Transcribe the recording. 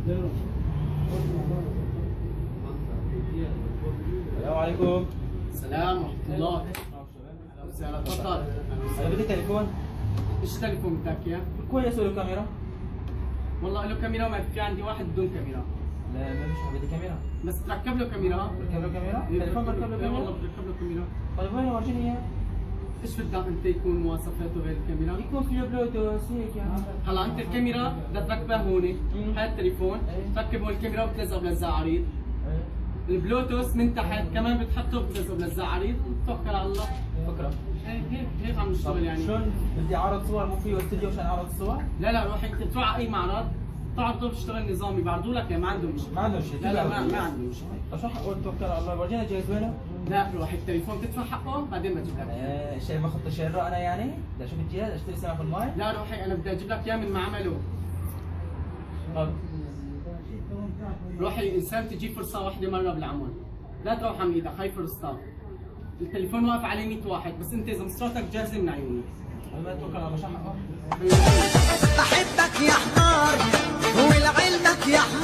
السلام عليكم. السلام ورحمة الله. وسهلا تفضل. انا بدي تليفون ايش تليفون بدك اياه؟ كويس وله كاميرا؟ والله له كاميرا، ما في عندي واحد بدون كاميرا. لا ما فيش، بدي كاميرا. بس تركب له كاميرا. بركب له كاميرا؟ إيه، تليفون بركب له إيه كاميرا؟ والله بركب له كاميرا. طيب وين ورجيني اياه؟ ايش بدك انت يكون مواصفاته غير الكاميرا؟ يكون فيه بلوتوث هيك يعني. هلا انت الكاميرا بدك تركبها هون، هاي التليفون تركب هون الكاميرا وبتلزق بلزق عريض. البلوتوث من تحت كمان بتحطه بتلزق بلزق عريض وتوكل على الله. فكرة. هيك عم نشتغل يعني. شلون بدي اعرض صور؟ مو في استوديو عشان اعرض الصور؟ لا روح انت تروح على اي معرض تعرضه بتشتغل نظامي بعرضوا لك ما عندهم مشكله. ما عندهم شيء. لا ما عندهم مشكله. طيب شو حقول توكل على الله؟ ورجينا جاهز وينه؟ لا روح التليفون تدفع حقه بعدين بجيب لك إياه. شيء ما خطه شيء انا يعني؟ بدي اشوف الجهاز اشتري سمك في الماي؟ لا روحي انا بدي اجيب لك اياه من معمله. طيب روحي الانسان تجي فرصه واحده مره بالعمر، لا تروح عن ايدك، هاي فرصتك. التليفون واقف عليه 100 واحد، بس انت اذا مصراتك جاهزه من عيوني. ما توكل على الله. شو حقه؟ بحبك يا حمار ولعلمك يا حمار.